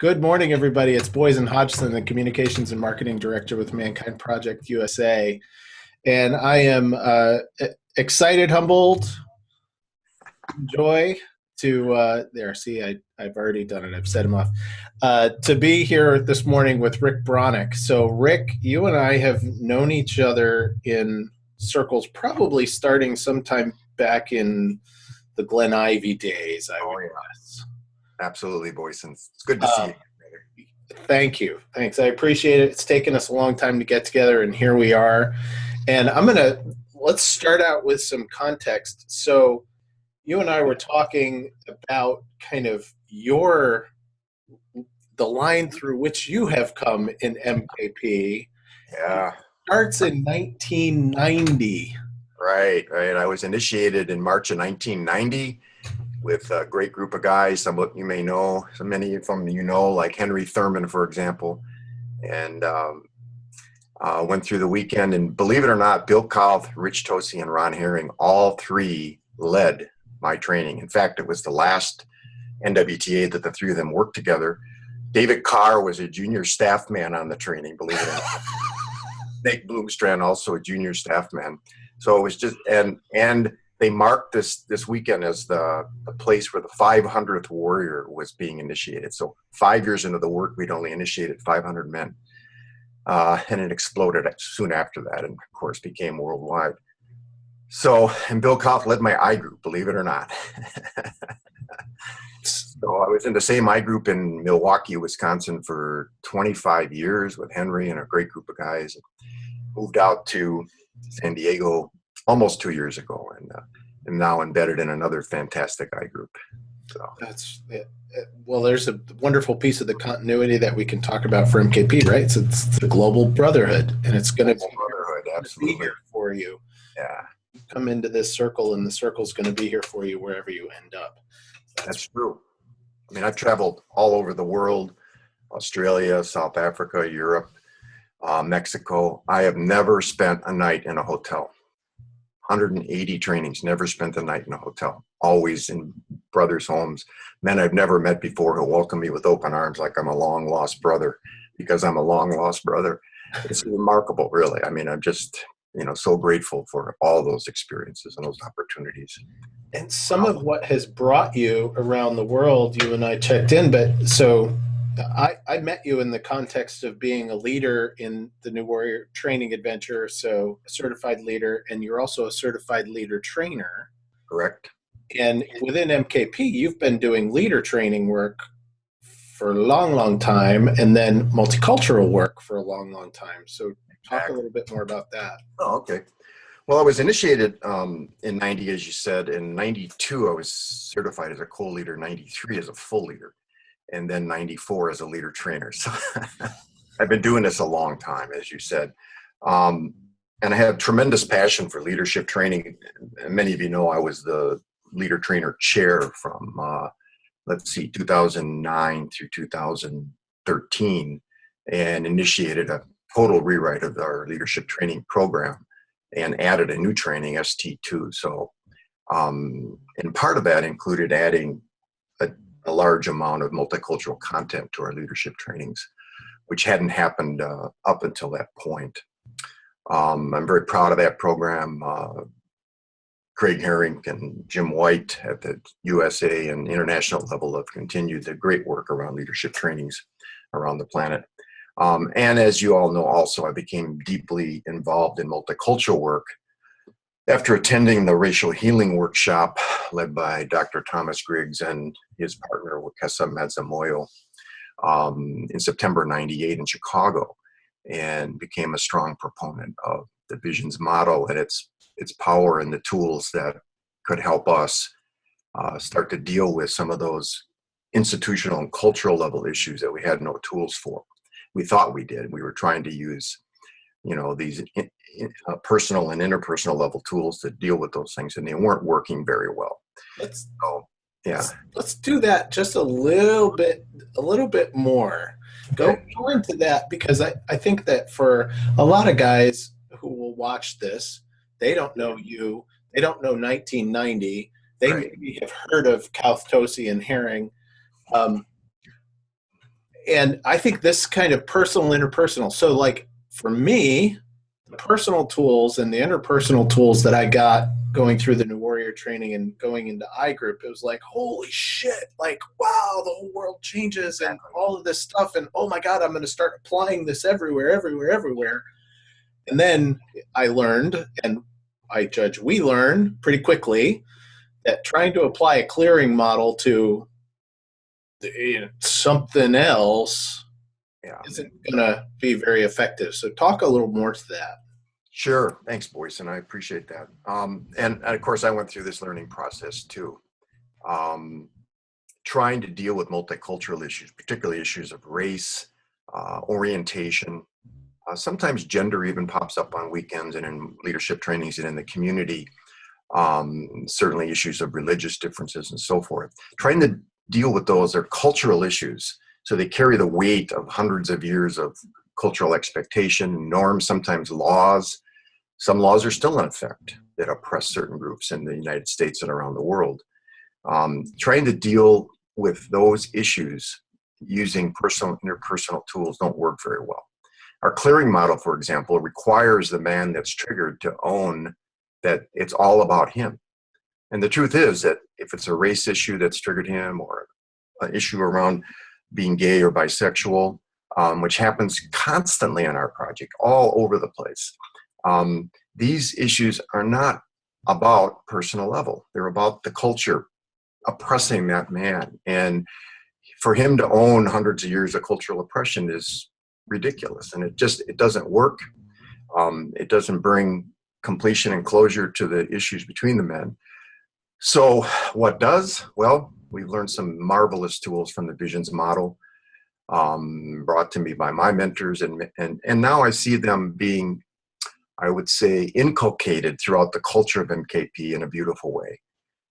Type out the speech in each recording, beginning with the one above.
Good morning, everybody. It's Boysen Hodgson, the Communications and Marketing Director with Mankind Project USA. And I am excited, humbled, joy to, I've already done it. I've set him off, to be here this morning with Rick Broniec. So, Rick, you and I have known each other in circles probably starting sometime back in the Glen Ivy days, I would guess. Absolutely, Boysen. It's good to see you, brother. Thank you. Thanks. I appreciate it. It's taken us a long time to get together, and here we are. And let's start out with some context. So you and I were talking about kind of the line through which you have come in MKP. Yeah. It starts in 1990. Right. I was initiated in March of 1990 with a great group of guys. Some of you may know, so many of them like Henry Thurman, for example. And went through the weekend, and believe it or not, Bill Kauth, Rich Tosi, and Ron Herring, all three led my training. In fact, it was the last NWTA that the three of them worked together. David Carr was a junior staff man on the training, believe it or not. Nick Bloomstrand, also a junior staff man. So it was just, and they marked this weekend as the place where the 500th warrior was being initiated. So 5 years into the work, we'd only initiated 500 men. And it exploded soon after that, and of course became worldwide. So, and Bill Kauth led my I group, believe it or not. So I was in the same I group in Milwaukee, Wisconsin for 25 years with Henry and a great group of guys. Moved out to San Diego almost 2 years ago, and am now embedded in another fantastic I group. So that's it. Well, there's a wonderful piece of the continuity that we can talk about for MKP, right? So it's the global brotherhood, and it's going to be here for you. Yeah, you come into this circle, and the circle's going to be here for you wherever you end up. That's true. I mean, I've traveled all over the world: Australia, South Africa, Europe, Mexico. I have never spent a night in a hotel. 180 trainings, never spent a night in a hotel, always in brothers' homes, men I've never met before who welcome me with open arms like I'm a long lost brother, because I'm a long lost brother. It's remarkable, really. I mean, I'm just, so grateful for all those experiences and those opportunities. And some of what has brought you around the world, you and I checked in, but so I met you in the context of being a leader in the New Warrior Training Adventure, so a certified leader, and you're also a certified leader trainer. Correct. And within MKP, you've been doing leader training work for a long, long time, and then multicultural work for a long, long time. So talk a little bit more about that. Oh, okay. Well, I was initiated in 90, as you said. In 92, I was certified as a co-leader, 93 as a full leader, and then 94 as a leader trainer. So I've been doing this a long time, as you said. And I have tremendous passion for leadership training. Many of you know I was the leader trainer chair from, 2009 through 2013, and initiated a total rewrite of our leadership training program and added a new training, ST2. So, and part of that included adding a large amount of multicultural content to our leadership trainings, which hadn't happened up until that point. I'm very proud of that program. Craig Herring and Jim White at the USA and international level have continued the great work around leadership trainings around the planet. And as you all know, also, I became deeply involved in multicultural work after attending the racial healing workshop led by Dr. Thomas Griggs and his partner, Wakesa Madzamoyo, in September '98 in Chicago, and became a strong proponent of the Vision's model and its power and the tools that could help us start to deal with some of those institutional and cultural level issues that we had no tools for. We thought we did. We were trying to use, these personal and interpersonal level tools to deal with those things, and they weren't working very well. Let's do that just a little bit more. Go into that, because I think that for a lot of guys who will watch this, they don't know you, they don't know 1990, they maybe have heard of Kauth, Tosi, and Herring. and I think this kind of personal, interpersonal. So like for me, the personal tools and the interpersonal tools that I got going through the New Warrior training and going into iGroup, it was like, holy shit, like, wow, the whole world changes and all of this stuff. And oh my God, I'm going to start applying this everywhere, everywhere, everywhere. And then I learned, and I judge we learn pretty quickly, that trying to apply a clearing model to something else isn't going to be very effective. So talk a little more to that. Sure. Thanks, Boysen. I appreciate that. And of course, I went through this learning process too. Trying to deal with multicultural issues, particularly issues of race, orientation. Sometimes gender even pops up on weekends and in leadership trainings and in the community. Certainly issues of religious differences and so forth. Trying to deal with those are cultural issues. So they carry the weight of hundreds of years of cultural expectation, norms, sometimes laws. Some laws are still in effect that oppress certain groups in the United States and around the world. Trying to deal with those issues using personal, interpersonal tools don't work very well. Our clearing model, for example, requires the man that's triggered to own that it's all about him. And the truth is that if it's a race issue that's triggered him, or an issue around being gay or bisexual, which happens constantly in our project, all over the place, these issues are not about personal level. They're about the culture oppressing that man. And for him to own hundreds of years of cultural oppression is ridiculous. And it doesn't work. It doesn't bring completion and closure to the issues between the men. So what does? Well, we've learned some marvelous tools from the Visions model, brought to me by my mentors. And now I see them being, I would say, inculcated throughout the culture of MKP in a beautiful way.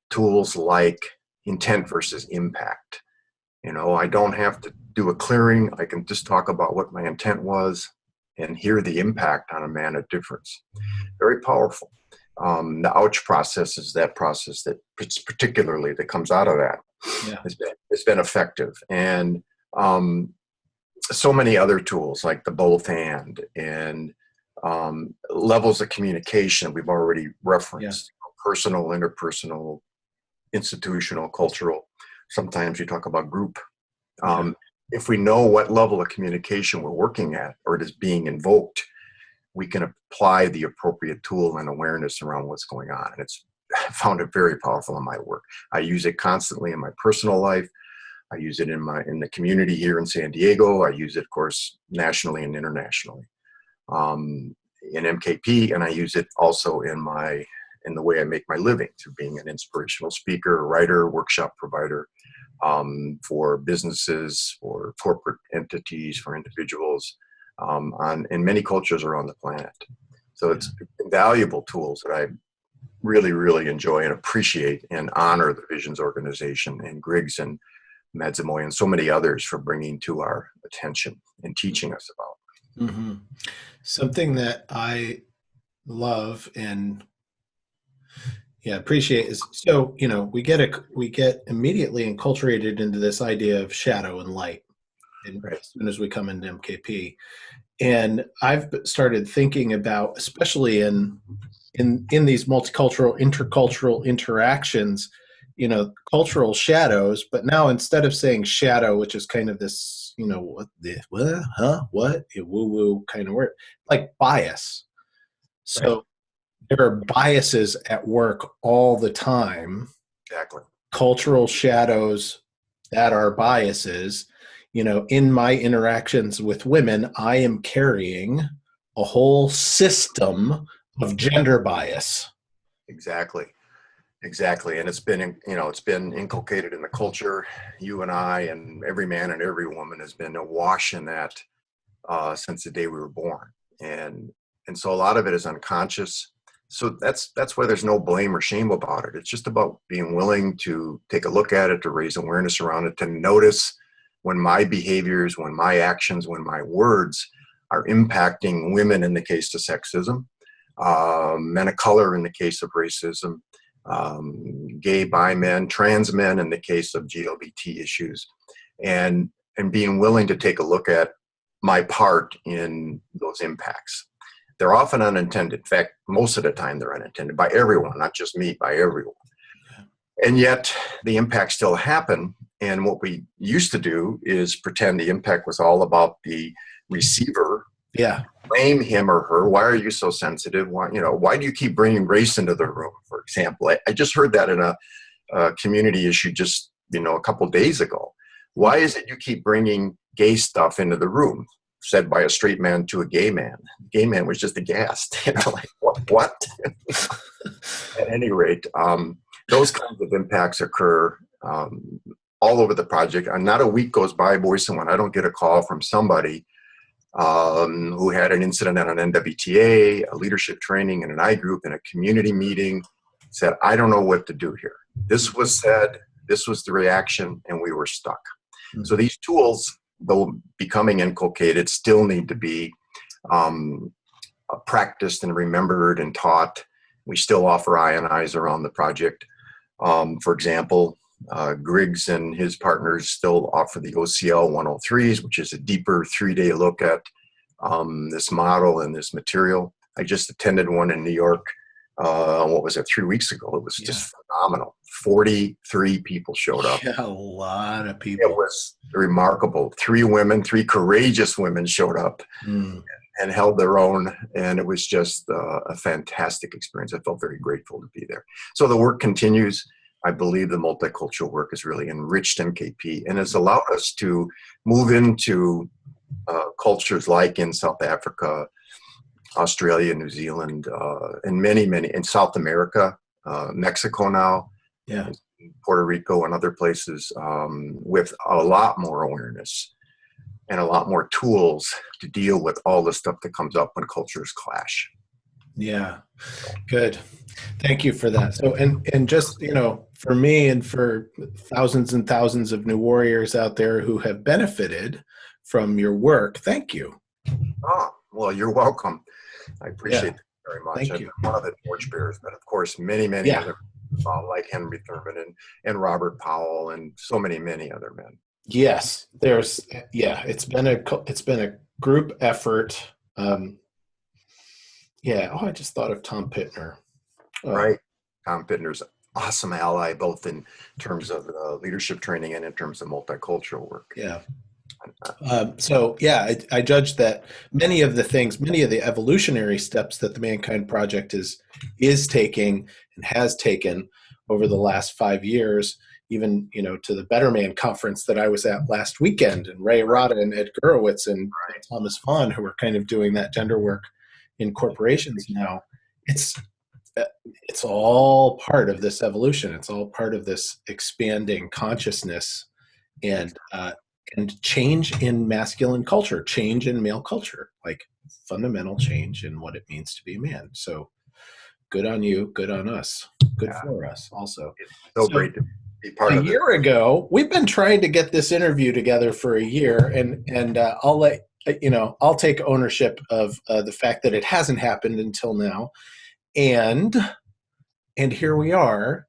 Tools like intent versus impact. I don't have to do a clearing. I can just talk about what my intent was and hear the impact on a man of difference. Very powerful. The ouch process is that process that particularly that comes out of that. Yeah. It's been effective. And so many other tools like the both and levels of communication we've already referenced. Personal, interpersonal, institutional, cultural. Sometimes you talk about group. If we know what level of communication we're working at or it is being invoked, we can apply the appropriate tool and awareness around what's going on. And I found it very powerful in my work. I use it constantly in my personal life. I use it in the community here in San Diego. I use it, of course, nationally and internationally in MKP, and I use it also in the way I make my living through being an inspirational speaker, writer, workshop provider for businesses, for corporate entities, for individuals in many cultures around the planet. So it's invaluable tools that I really, really enjoy and appreciate and honor the Visions organization and Griggs and Madzamoy and so many others for bringing to our attention and teaching us about. Mm-hmm. Something that I love and appreciate is, so we get immediately enculturated into this idea of shadow and light, and Right. as soon as we come into MKP, and I've started thinking about, especially in these multicultural, intercultural interactions, cultural shadows. But now instead of saying shadow, which is kind of this, woo woo kind of word, like bias. So there are biases at work all the time. Exactly. Cultural shadows that are biases. In my interactions with women, I am carrying a whole system of gender bias. Exactly. And it's been inculcated in the culture. You and I and every man and every woman has been awash in that since the day we were born. And so a lot of it is unconscious. So that's why there's no blame or shame about it. It's just about being willing to take a look at it, to raise awareness around it, to notice when my behaviors, when my actions, when my words are impacting women in the case of sexism, men of color in the case of racism, gay, bi men, trans men in the case of GLBT issues. And and being willing to take a look at my part in those impacts. They're often unintended. In fact, most of the time they're unintended by everyone, not just me, by everyone. And yet the impacts still happen. And what we used to do is pretend the impact was all about the receiver. Yeah. Blame him or her. Why are you so sensitive? Why do you keep bringing race into the room, for example? I just heard that in a community issue just, a couple of days ago. Why is it you keep bringing gay stuff into the room? Said by a straight man to a gay man. The gay man was just aghast. Like, what? At any rate, those kinds of impacts occur all over the project. And not a week goes by, Boysen, when I don't get a call from somebody who had an incident at an NWTA, a leadership training in an I group, in a community meeting, said, I don't know what to do here. This was said, this was the reaction, and we were stuck. Mm-hmm. So these tools, though becoming inculcated, still need to be practiced and remembered and taught. We still offer INIs around the project. For example, Griggs and his partners still offer the OCL 103s, which is a deeper 3-day look at this model and this material. I just attended one in New York, 3 weeks ago? It was just phenomenal. 43 people showed up. Yeah, a lot of people. It was remarkable. 3 courageous women showed up and held their own. And it was just a fantastic experience. I felt very grateful to be there. So the work continues. I believe the multicultural work has really enriched MKP and has allowed us to move into cultures like in South Africa, Australia, New Zealand, and many, in South America, Mexico now, Puerto Rico and other places, with a lot more awareness and a lot more tools to deal with all the stuff that comes up when cultures clash. Yeah, good. Thank you for that. So, and just, for me and for thousands and thousands of new warriors out there who have benefited from your work, thank you. Oh, well, you're welcome. I appreciate it very much. Thank you. I'm one of the torchbearers, but of course, many other, like Henry Thurman and Robert Powell and so many other men. Yes, it's been a group effort. I just thought of Tom Pittner. Right. Tom Pittner's awesome ally, both in terms of leadership training and in terms of multicultural work. Yeah. I judge that many of the evolutionary steps that the Mankind Project is taking and has taken over the last 5 years, even, to the Better Man conference that I was at last weekend, and Ray Arata and Ed Gurewitz and Thomas Vaughn, who are kind of doing that gender work in corporations now. It's all part of this evolution. It's all part of this expanding consciousness and change in masculine culture, change in male culture, like fundamental change in what it means to be a man. So good on you, good on us, good for us also. It's so great to be part of it. A year ago, we've been trying to get this interview together for a year, and I'll take ownership of the fact that it hasn't happened until now. And here we are.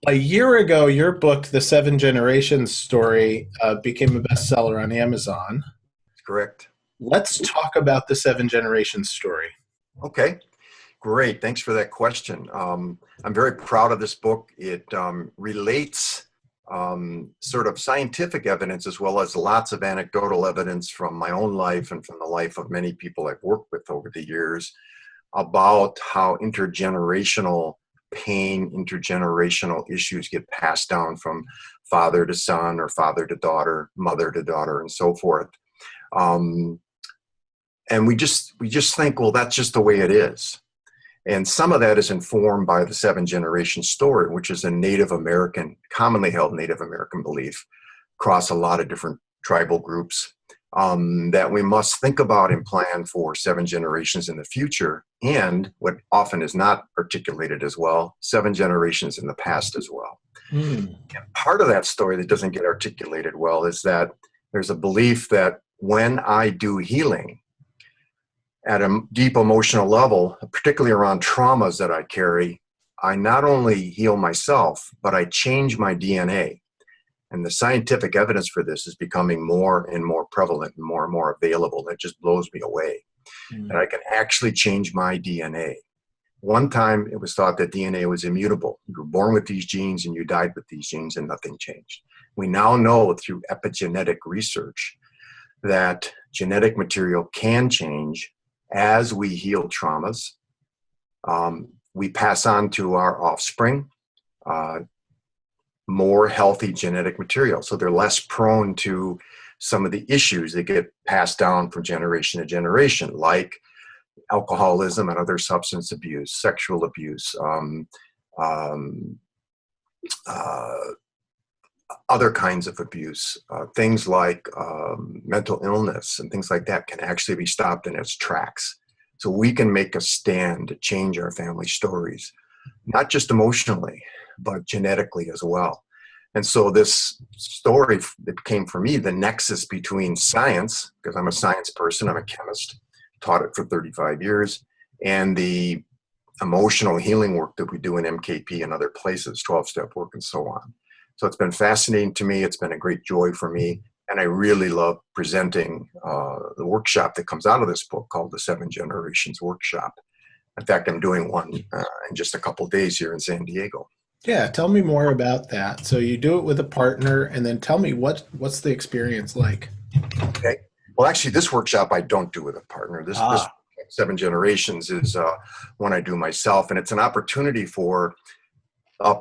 A year ago, your book, The 7 Generations Story, became a bestseller on Amazon. Correct. Let's talk about The 7 Generations Story. Okay, great. Thanks for that question. I'm very proud of this book. It relates sort of scientific evidence as well as lots of anecdotal evidence from my own life and from the life of many people I've worked with over the years about how intergenerational pain, intergenerational issues get passed down from father to son or father to daughter, mother to daughter, and so forth. And we just think, well, that's just the way it is. And some of that is informed by the 7 generation story, which is a Native American, commonly held Native American belief across a lot of different tribal groups, that we must think about and plan for 7 generations in the future, and what often is not articulated as well, 7 generations in the past as well. And part of that story that doesn't get articulated well is that there's a belief that when I do healing at a deep emotional level, particularly around traumas that I carry, I not only heal myself, but I change my DNA. And the scientific evidence for this is becoming more and more prevalent and more available. It just blows me away that I can actually change my DNA. One time it was thought that DNA was immutable. You were born with these genes and you died with these genes and nothing changed. We now know through epigenetic research that genetic material can change as we heal traumas. We pass on to our offspring more healthy genetic material. So they're less prone to some of the issues that get passed down from generation to generation, like alcoholism and other substance abuse, sexual abuse, other kinds of abuse, things like mental illness and things like that can actually be stopped in its tracks. So we can make a stand to change our family stories, not just emotionally, but genetically as well. And so this story that became for me the nexus between science, because I'm a science person, I'm a chemist, taught it for 35 years, and the emotional healing work that we do in MKP and other places, 12-step work and so on. So it's been fascinating to me. It's been a great joy for me. And I really love presenting the workshop that comes out of this book called the 7 Generations Workshop. In fact, I'm doing one in just a couple of days here in San Diego. Yeah, tell me more about that. So you do it with a partner, and then tell me what's the experience like? Okay. Well, actually, this workshop I don't do with a partner. This 7 Generations is one I do myself, and it's an opportunity for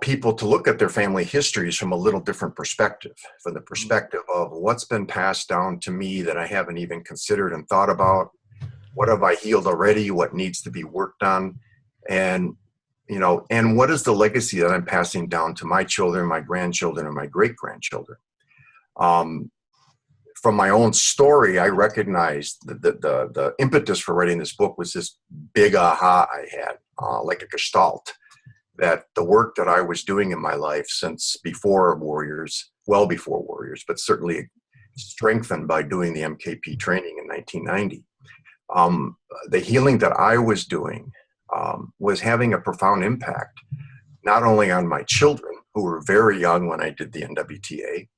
people to look at their family histories from a little different perspective, from the perspective of what's been passed down to me that I haven't even considered and thought about. What have I healed already? What needs to be worked on? And and what is the legacy that I'm passing down to my children, my grandchildren, and my great-grandchildren? From my own story, I recognized the impetus for writing this book was this big aha I had, like a gestalt, that the work that I was doing in my life since before Warriors, well before Warriors, but certainly strengthened by doing the MKP training in 1990. The healing that I was doing was having a profound impact, not only on my children, who were very young when I did the NWTA,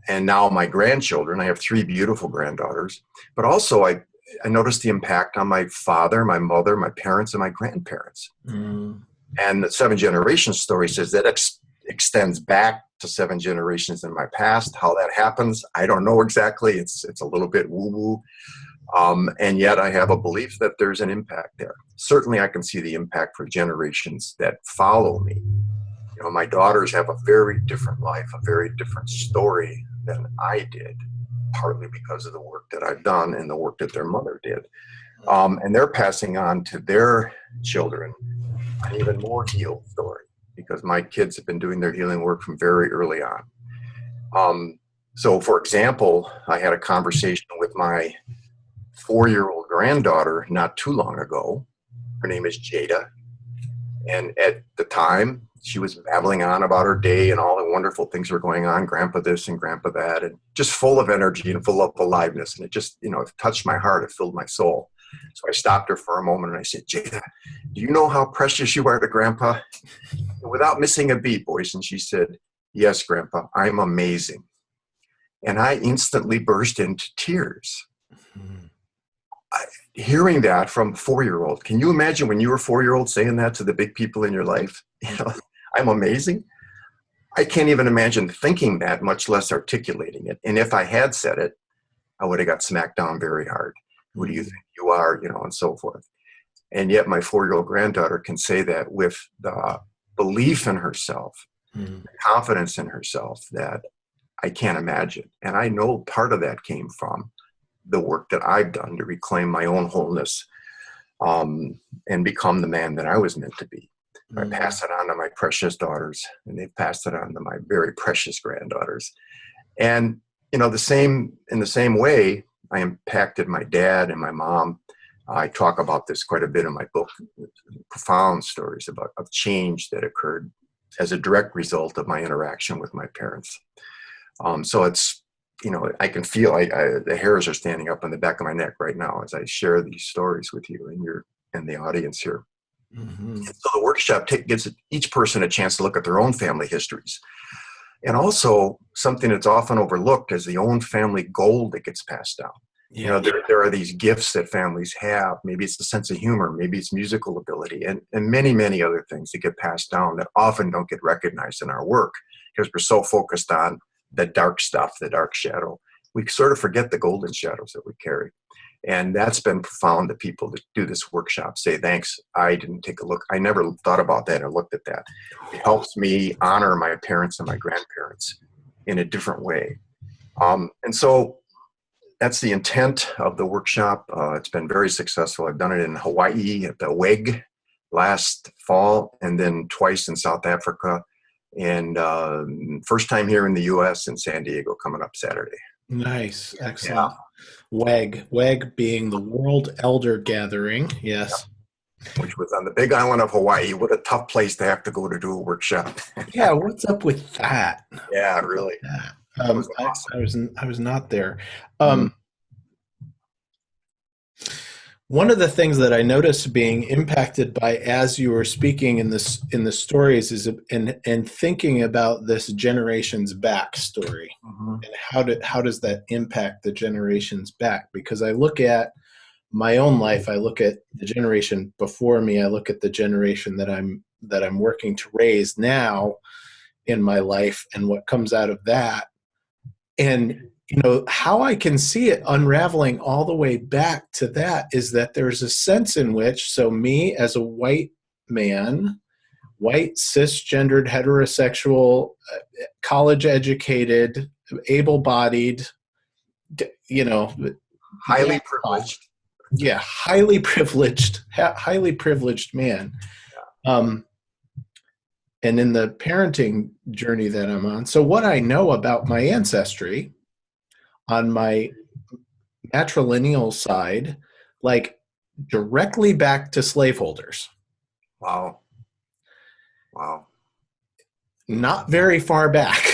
and now my grandchildren. I have 3 beautiful granddaughters, but also I noticed the impact on my father, my mother, my parents, and my grandparents. And the 7 Generations story says that extends back to 7 generations in my past. How that happens, I don't know exactly. It's a little bit woo-woo. And yet I have a belief that there's an impact there. Certainly I can see the impact for generations that follow me. My daughters have a very different life, a very different story than I did, partly because of the work that I've done and the work that their mother did. And they're passing on to their children an even more healed story, because my kids have been doing their healing work from very early on. So, for example, I had a conversation with my 4-year-old granddaughter not too long ago. Her name is Jada. And at the time, she was babbling on about her day and all the wonderful things were going on, grandpa this and grandpa that, and just full of energy and full of aliveness. And it just, it touched my heart. It filled my soul. So I stopped her for a moment and I said, Jada, do you know how precious you are to grandpa? Without missing a beat, Boysen, she said, yes, grandpa, I'm amazing. And I instantly burst into tears. Hearing that from a 4-year-old. Can you imagine when you were a 4-year-old saying that to the big people in your life? I'm amazing. I can't even imagine thinking that, much less articulating it. And if I had said it, I would have got smacked down very hard. Who do you think you are? And so forth. And yet my 4-year-old granddaughter can say that with the belief in herself, the confidence in herself that I can't imagine. And I know part of that came from the work that I've done to reclaim my own wholeness and become the man that I was meant to be. I pass it on to my precious daughters, and they've passed it on to my very precious granddaughters. And, in the same way, I impacted my dad and my mom. I talk about this quite a bit in my book, profound stories of change that occurred as a direct result of my interaction with my parents. So it's, I can feel the hairs are standing up on the back of my neck right now as I share these stories with you and the audience here. Mm-hmm. So the workshop gives each person a chance to look at their own family histories. And also something that's often overlooked is the own family gold that gets passed down. Yeah. You know, there are these gifts that families have. Maybe it's the sense of humor, maybe it's musical ability, and many, many other things that get passed down that often don't get recognized in our work because we're so focused on the dark stuff, the dark shadow. We sort of forget the golden shadows that we carry. And that's been profound that people that do this workshop say, thanks, I didn't take a look. I never thought about that or looked at that. It helps me honor my parents and my grandparents in a different way. And so that's the intent of the workshop. It's been very successful. I've done it in Hawaii at the WEG last fall, and then twice in South Africa, and first time here in the U.S. in San Diego coming up Saturday. Nice. Excellent. Yeah. WEG being the World Elder Gathering. Yes. Yeah. Which was on the big island of Hawaii. What a tough place to have to go to do a workshop. Yeah. What's up with that? Yeah, really. Yeah. Awesome. I was not there. One of the things that I noticed being impacted by as you were speaking in the stories is and thinking about this generations back story, and how does that impact the generations back? Because I look at my own life, I look at the generation before me, I look at the generation that I'm working to raise now in my life, and what comes out of that. And how I can see it unraveling all the way back to that is that there's a sense in which, so me as a white man, white, cisgendered, heterosexual, college educated, able-bodied, highly privileged. Yeah, highly privileged man. And in the parenting journey that I'm on, so what I know about my ancestry on my matrilineal side, like directly back to slaveholders. Wow. Not very far back.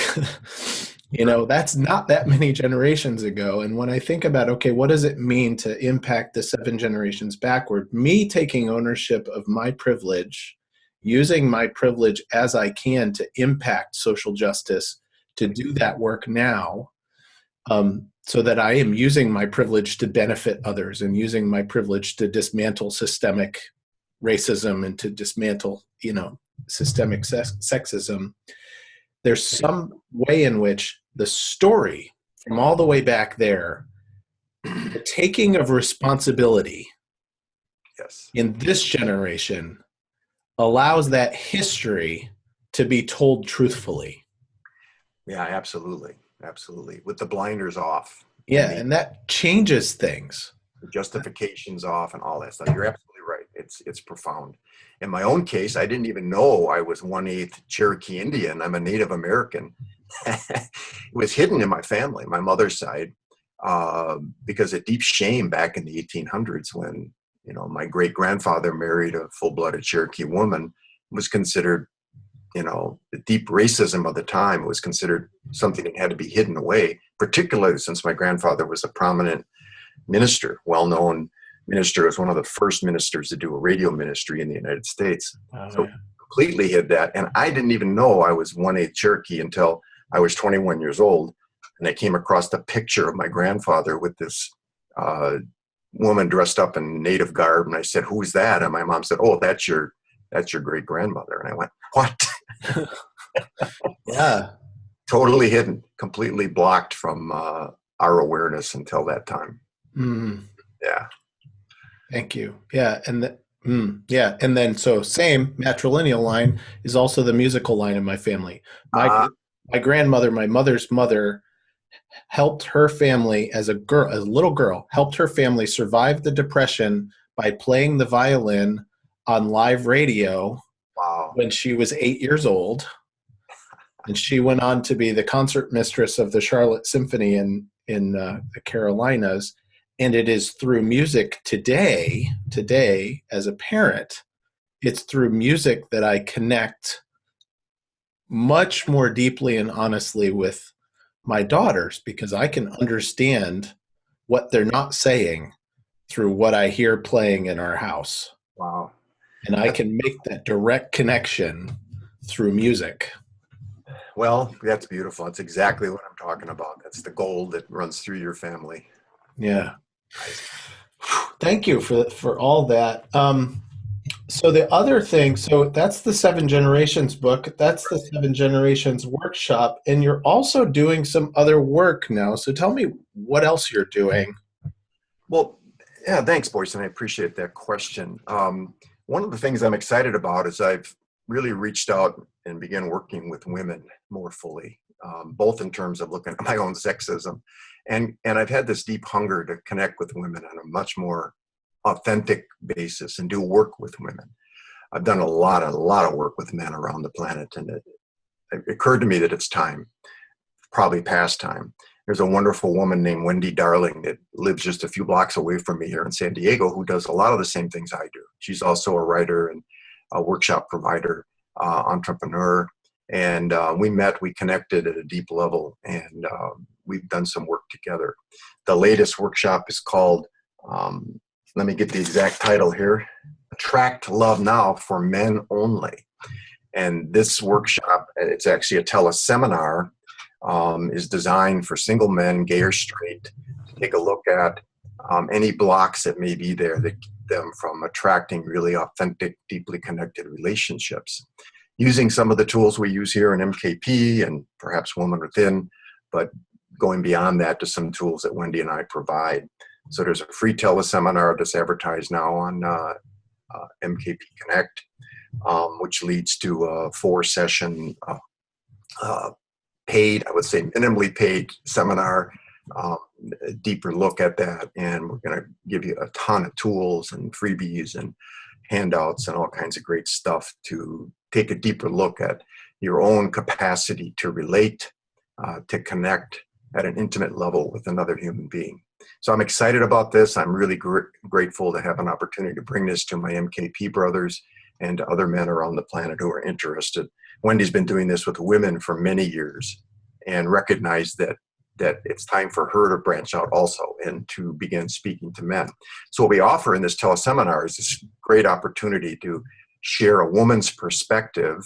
That's not that many generations ago. And when I think about, okay, what does it mean to impact the 7 generations backward? Me taking ownership of my privilege, using my privilege as I can to impact social justice, to do that work now, so that I am using my privilege to benefit others and using my privilege to dismantle systemic racism and to dismantle, systemic sexism. There's some way in which the story from all the way back there, the taking of responsibility in this generation allows that history to be told truthfully. Yeah, absolutely. Absolutely. With the blinders off. Yeah, and that changes things. The justifications off and all that stuff. You're absolutely right. It's profound. In my own case, I didn't even know I was 1/8 Cherokee Indian. I'm a Native American. It was hidden in my family, my mother's side, because of deep shame back in the 1800s when, my great-grandfather married a full-blooded Cherokee woman. Was considered, the deep racism of the time was considered something that had to be hidden away, particularly since my grandfather was a prominent minister, well-known minister, was one of the first ministers to do a radio ministry in the United States. So completely hid that. And I didn't even know I was 1/8 Cherokee until I was 21 years old. And I came across the picture of my grandfather with this woman dressed up in native garb. And I said, "Who's that?" And my mom said, "Oh, that's your great grandmother." And I went, "What?" Yeah. Totally hidden, completely blocked from our awareness until that time. Yeah. Thank you. Yeah. And and then so same matrilineal line is also the musical line in my family. My grandmother, my mother's mother, helped her family as a little girl, helped her family survive the Depression by playing the violin on live radio. Wow. When she was 8 years old. And she went on to be the concert mistress of the Charlotte Symphony in the Carolinas. And it is through music today, as a parent, it's through music that I connect much more deeply and honestly with my daughters, because I can understand what they're not saying through what I hear playing in our house. Wow. and I can make that direct connection through music. Well, that's beautiful. That's exactly what I'm talking about. That's the gold that runs through your family. Yeah. Thank you for all that. So the other thing, so that's the Seven Generations book. That's the Seven Generations workshop, and you're also doing some other work now. So tell me what else you're doing. Well, yeah, thanks, Boysen. I appreciate that question. One of the things I'm excited about is I've really reached out and began working with women more fully, both in terms of looking at my own sexism, and I've had this deep hunger to connect with women on a much more authentic basis and do work with women. I've done a lot of work with men around the planet, and it occurred to me that it's time, probably past time. There's a wonderful woman named Wendy Darling that lives just a few blocks away from me here in San Diego, who does a lot of the same things I do. She's also a writer and a workshop provider, entrepreneur. And we connected at a deep level, and we've done some work together. The latest workshop is called, let me get the exact title here, Attract Love Now for Men Only. And this workshop, it's actually a teleseminar, is designed for single men, gay or straight, to take a look at any blocks that may be there that keep them from attracting really authentic, deeply connected relationships. Using some of the tools we use here in MKP and perhaps Woman Within, but going beyond that to some tools that Wendy and I provide. So there's a free teleseminar that's advertised now on MKP Connect, which leads to a 4-session paid, I would say minimally paid seminar, a deeper look at that. And we're going to give you a ton of tools and freebies and handouts and all kinds of great stuff to take a deeper look at your own capacity to relate, to connect at an intimate level with another human being. So I'm excited about this. I'm really grateful to have an opportunity to bring this to my MKP brothers and to other men around the planet who are interested. Wendy's been doing this with women for many years and recognized that it's time for her to branch out also and to begin speaking to men. So what we offer in this teleseminar is this great opportunity to share a woman's perspective,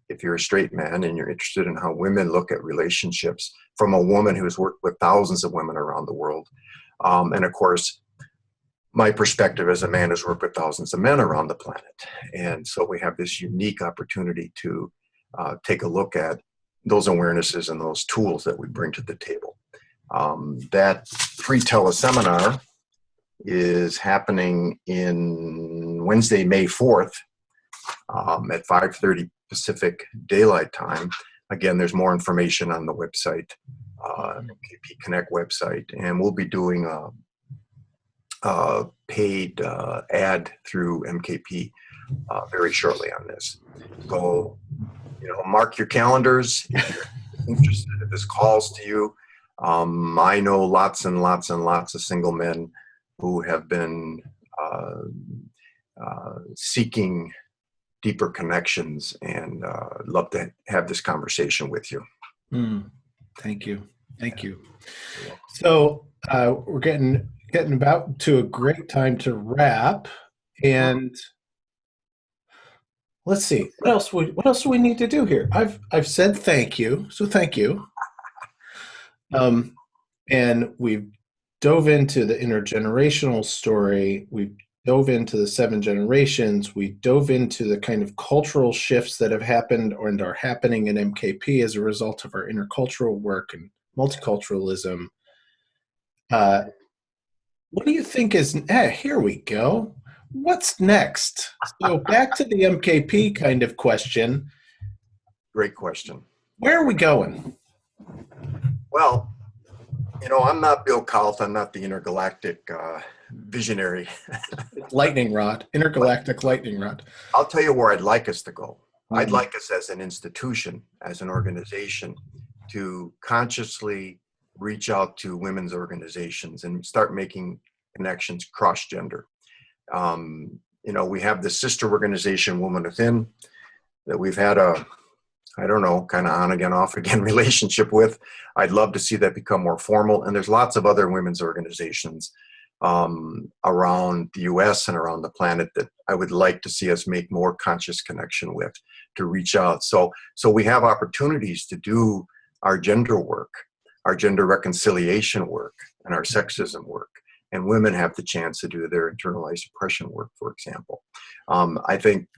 if you're a straight man and you're interested in how women look at relationships, from a woman who's worked with thousands of women around the world. And of course, my perspective as a man who's worked with thousands of men around the planet. And so we have this unique opportunity to take a look at those awarenesses and those tools that we bring to the table. That free teleseminar is happening in Wednesday, May 4th at 5:30 Pacific Daylight Time. Again, there's more information on the website, MKP Connect website, and we'll be doing a paid ad through MKP very shortly on this. So, mark your calendars if you're interested, if this calls to you. I know lots and lots and lots of single men who have been seeking deeper connections, and love to have this conversation with you. Thank you. So we're getting about to a great time to wrap, and let's see what else do we need to do here. I've said thank you, so thank you. And we've dove into the intergenerational story. We've dove into the 7 generations. We dove into the kind of cultural shifts that have happened and are happening in MKP as a result of our intercultural work and multiculturalism. What do you think is, here we go. What's next? So back to the MKP kind of question. Great question. Where are we going? Well, I'm not Bill Kauth. I'm not the intergalactic visionary. Lightning rod, intergalactic lightning rod. I'll tell you where I'd like us to go. I'd like us as an institution, as an organization, to consciously reach out to women's organizations and start making connections cross-gender. We have this sister organization, Woman Within, that we've had a, kind of on again, off again relationship with. I'd love to see that become more formal. And there's lots of other women's organizations around the US and around the planet that I would like to see us make more conscious connection with, to reach out. So we have opportunities to do our gender work, our gender reconciliation work, and our sexism work. And women have the chance to do their internalized oppression work, for example. I think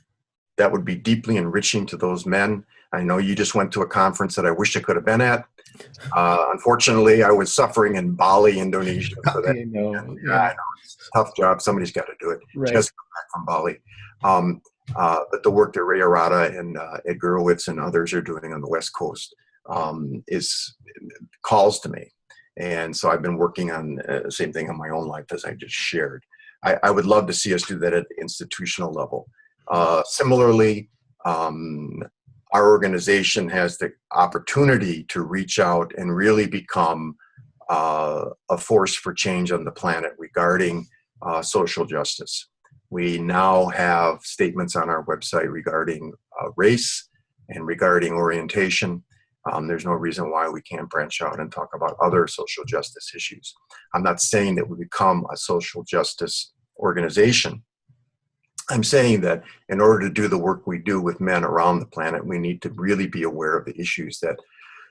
that would be deeply enriching to those men. I know you just went to a conference that I wish I could have been at. Unfortunately, I was suffering in Bali, Indonesia. So that, I know. I know, it's a tough job. Somebody's got to do it. Right. Just come back from Bali. But the work that Ray Arata and Ed Gurewitz and others are doing on the West Coast calls to me. And so I've been working on the same thing in my own life as I just shared. I would love to see us do that at the institutional level. Similarly, our organization has the opportunity to reach out and really become a force for change on the planet regarding social justice. We now have statements on our website regarding race and regarding orientation. There's no reason why we can't branch out and talk about other social justice issues. I'm not saying that we become a social justice organization. I'm saying that in order to do the work we do with men around the planet, we need to really be aware of the issues that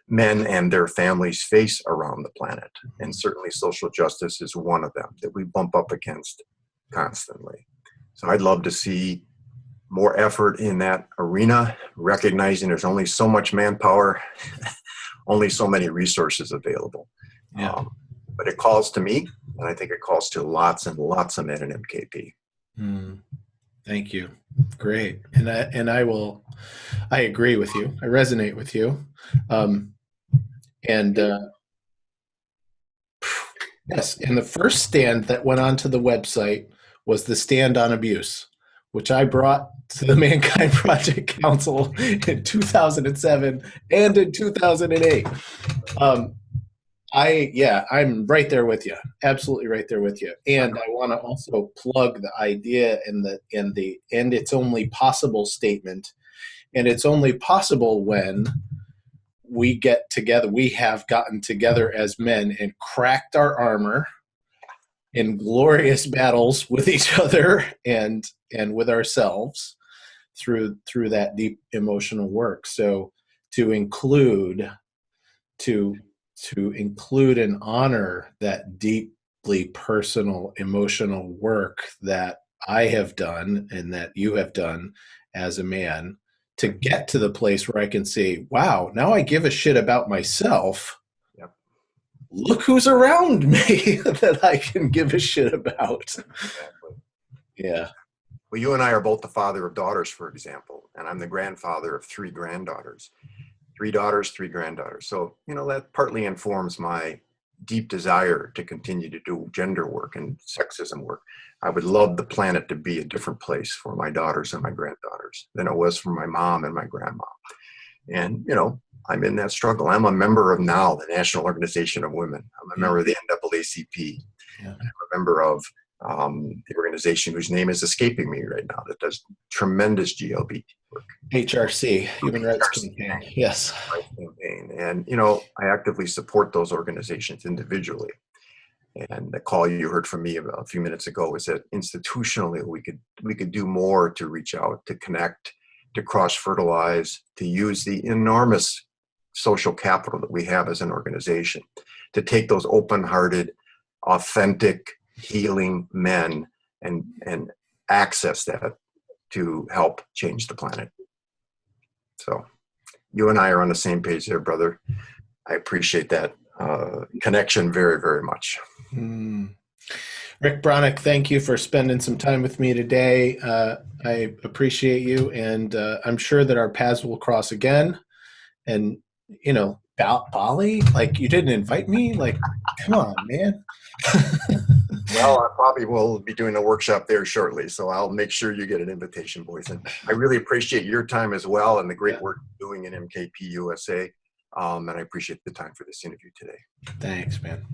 men and their families face around the planet. And certainly social justice is one of them that we bump up against constantly. So I'd love to see more effort in that arena, recognizing there's only so much manpower, only so many resources available. Yeah. But it calls to me, and I think it calls to lots and lots of men in MKP. Thank you. Great. And I agree with you. I resonate with you. Yes. And the first stand that went onto the website was the stand on abuse, which I brought to the Mankind Project Council in 2007 and in 2008. I'm right there with you. Absolutely right there with you. And I want to also plug the idea and it's only possible statement. And it's only possible when we get together. We have gotten together as men and cracked our armor in glorious battles with each other and with ourselves through that deep emotional work. So to include and honor that deeply personal emotional work that I have done and that you have done as a man, to get to the place where I can say, wow, now I give a shit about myself. Yep. Look who's around me that I can give a shit about. Exactly. Yeah. Well, you and I are both the father of daughters, for example, and I'm the grandfather of 3 granddaughters. 3 daughters, 3 granddaughters. So, that partly informs my deep desire to continue to do gender work and sexism work. I would love the planet to be a different place for my daughters and my granddaughters than it was for my mom and my grandma. And, I'm in that struggle. I'm a member of NOW, the National Organization of Women. I'm a member of the NAACP. Yeah. I'm a member of the organization whose name is escaping me right now that does tremendous GLB work. HRC, Human Rights Campaign. Yes. Campaign. And, I actively support those organizations individually. And the call you heard from me a few minutes ago is that institutionally we could do more to reach out, to connect, to cross-fertilize, to use the enormous social capital that we have as an organization, to take those open-hearted, authentic, healing men and access that to help change the planet. So you and I are on the same page there, brother. I appreciate that connection very, very much. Rick Broniec, thank you for spending some time with me today. I appreciate you, and I'm sure that our paths will cross again. And, Bali, like, you didn't invite me? Like, come on, man. Well, I probably will be doing a workshop there shortly, so I'll make sure you get an invitation, Boysen. I really appreciate your time as well and the great work you're doing in MKP USA, and I appreciate the time for this interview today. Thanks, man.